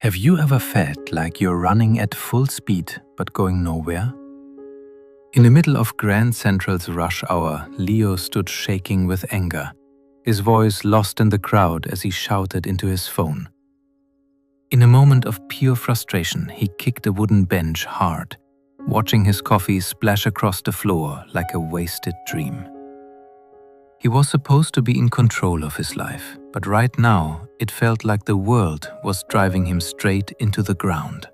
Have you ever felt like you're running at full speed but going nowhere? In the middle of Grand Central's rush hour, Leo stood shaking with anger, his voice lost in the crowd as he shouted into his phone. In a moment of pure frustration, he kicked a wooden bench hard, watching his coffee splash across the floor like a wasted dream. He was supposed to be in control of his life, but right now it felt like the world was driving him straight into the ground.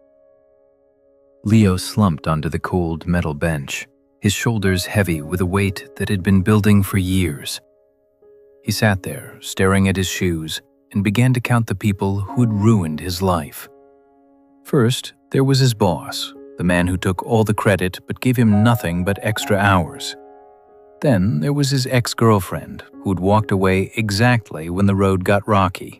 Leo slumped onto the cold metal bench, his shoulders heavy with a weight that had been building for years. He sat there, staring at his shoes, and began to count the people who'd ruined his life. First, there was his boss, the man who took all the credit but gave him nothing but extra hours. Then there was his ex-girlfriend, who'd walked away exactly when the road got rocky.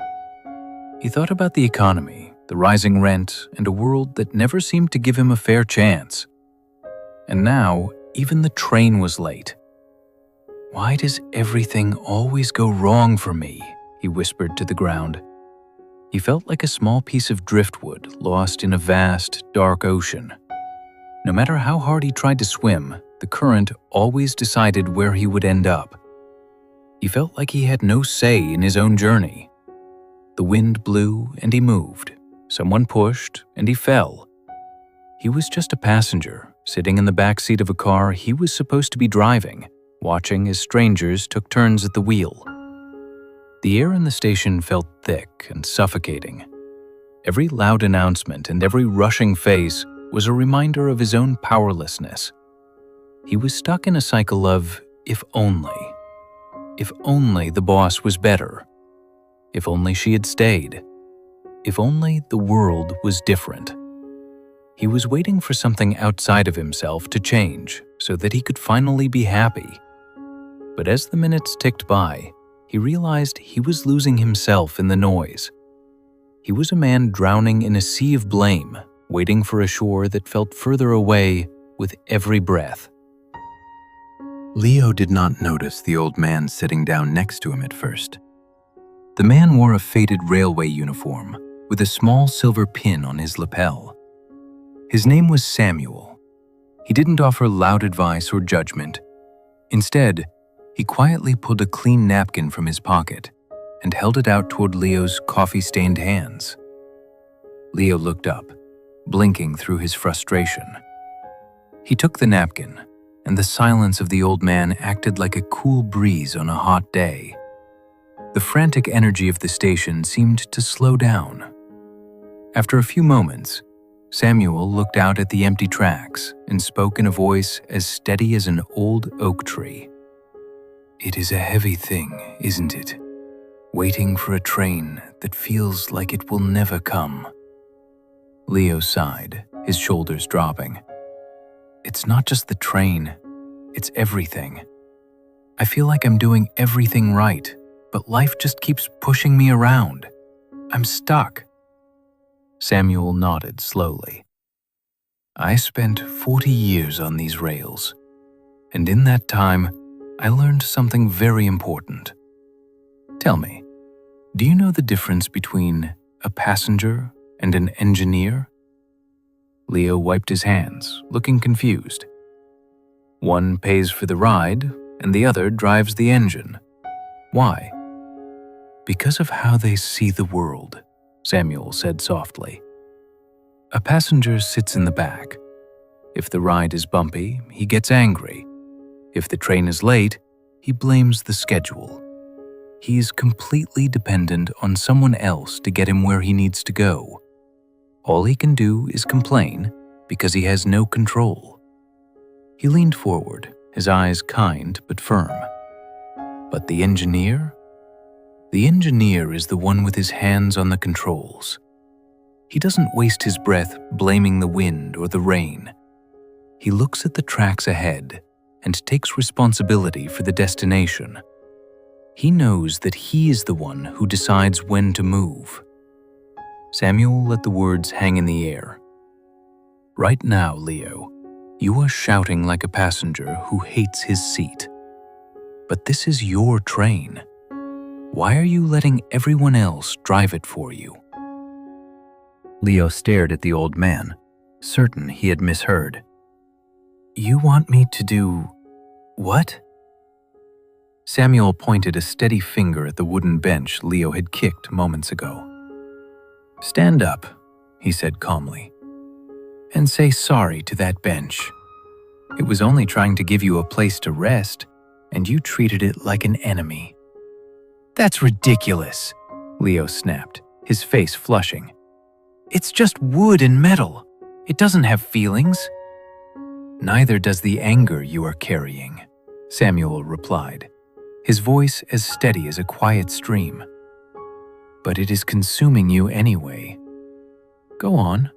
He thought about the economy, the rising rent, and a world that never seemed to give him a fair chance. And now, even the train was late. "Why does everything always go wrong for me?" he whispered to the ground. He felt like a small piece of driftwood lost in a vast, dark ocean. No matter how hard he tried to swim, the current always decided where he would end up. He felt like he had no say in his own journey. The wind blew and he moved. Someone pushed and he fell. He was just a passenger, sitting in the back seat of a car he was supposed to be driving, watching as strangers took turns at the wheel. The air in the station felt thick and suffocating. Every loud announcement and every rushing face was a reminder of his own powerlessness. He was stuck in a cycle of if only. If only the boss was better. If only she had stayed. If only the world was different. He was waiting for something outside of himself to change so that he could finally be happy. But as the minutes ticked by, he realized he was losing himself in the noise. He was a man drowning in a sea of blame, waiting for a shore that felt further away with every breath. Leo did not notice the old man sitting down next to him at first. The man wore a faded railway uniform with a small silver pin on his lapel. His name was Samuel. He didn't offer loud advice or judgment. Instead, he quietly pulled a clean napkin from his pocket and held it out toward Leo's coffee-stained hands. Leo looked up, blinking through his frustration. He took the napkin, and the silence of the old man acted like a cool breeze on a hot day. The frantic energy of the station seemed to slow down. After a few moments, Samuel looked out at the empty tracks and spoke in a voice as steady as an old oak tree. "It is a heavy thing, isn't it? Waiting for a train that feels like it will never come." Leo sighed, his shoulders dropping. "It's not just the train, it's everything. I feel like I'm doing everything right, but life just keeps pushing me around. I'm stuck." Samuel nodded slowly. "I spent 40 years on these rails, and in that time, I learned something very important. Tell me, do you know the difference between a passenger and an engineer?" Leo wiped his hands, looking confused. "One pays for the ride, and the other drives the engine. Why?" "Because of how they see the world," Samuel said softly. "A passenger sits in the back. If the ride is bumpy, he gets angry. If the train is late, he blames the schedule. He is completely dependent on someone else to get him where he needs to go. All he can do is complain because he has no control." He leaned forward, his eyes kind but firm. "But the engineer? The engineer is the one with his hands on the controls. He doesn't waste his breath blaming the wind or the rain. He looks at the tracks ahead and takes responsibility for the destination. He knows that he is the one who decides when to move." Samuel let the words hang in the air. "Right now, Leo, you are shouting like a passenger who hates his seat. But this is your train. Why are you letting everyone else drive it for you?" Leo stared at the old man, certain he had misheard. You want me to do what? Samuel pointed a steady finger at the wooden bench Leo had kicked moments ago. Stand up, he said calmly, and say sorry to that bench. It was only trying to give you a place to rest, and you treated it like an enemy. That's ridiculous, Leo snapped, his face flushing. It's just wood and metal. It doesn't have feelings. Neither does the anger you are carrying, Samuel replied, his voice as steady as a quiet stream. But it is consuming you anyway. Go on.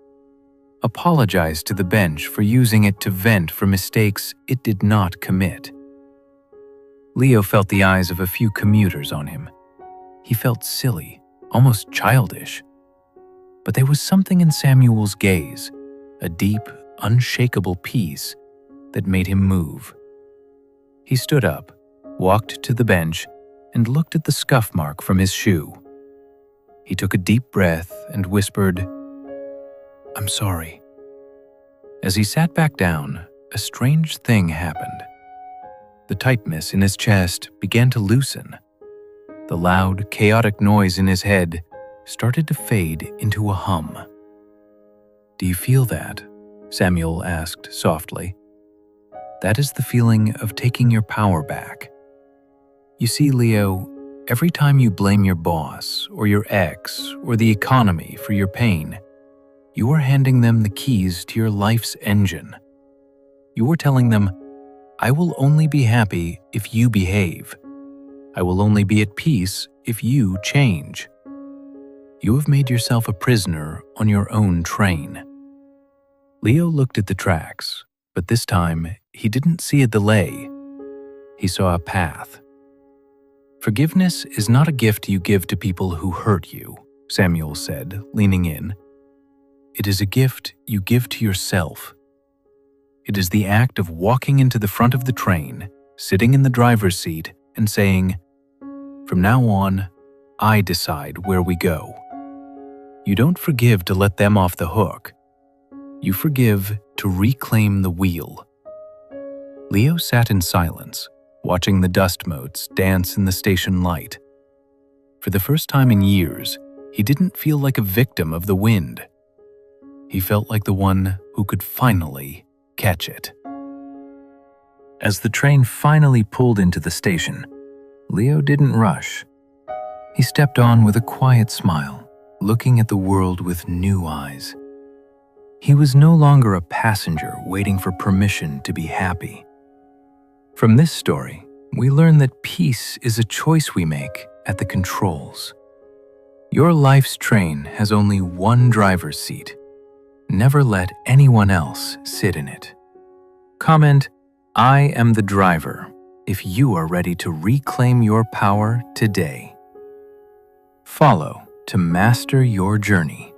Apologize to the bench for using it to vent for mistakes it did not commit. Leo felt the eyes of a few commuters on him. He felt silly, almost childish. But there was something in Samuel's gaze, a deep, unshakable peace that made him move. He stood up, walked to the bench, and looked at the scuff mark from his shoe. He took a deep breath and whispered, I'm sorry. As he sat back down, a strange thing happened. The tightness in his chest began to loosen. The loud, chaotic noise in his head started to fade into a hum. Do you feel that? Samuel asked softly. That is the feeling of taking your power back. You see, Leo, every time you blame your boss or your ex or the economy for your pain, you are handing them the keys to your life's engine. You are telling them, I will only be happy if you behave. I will only be at peace if you change. You have made yourself a prisoner on your own train. Leo looked at the tracks, but this time he didn't see a delay. He saw a path. Forgiveness is not a gift you give to people who hurt you, Samuel said, leaning in. It is a gift you give to yourself. It is the act of walking into the front of the train, sitting in the driver's seat, and saying, from now on, I decide where we go. You don't forgive to let them off the hook. You forgive to reclaim the wheel. Leo sat in silence, watching the dust motes dance in the station light. For the first time in years, he didn't feel like a victim of the wind. He felt like the one who could finally catch it. As the train finally pulled into the station, Leo didn't rush. He stepped on with a quiet smile, looking at the world with new eyes. He was no longer a passenger waiting for permission to be happy. From this story, we learn that peace is a choice we make at the controls. Your life's train has only one driver's seat. Never let anyone else sit in it. Comment, I am the driver, if you are ready to reclaim your power today. Follow to master your journey.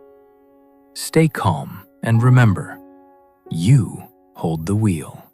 Stay calm and remember, you hold the wheel.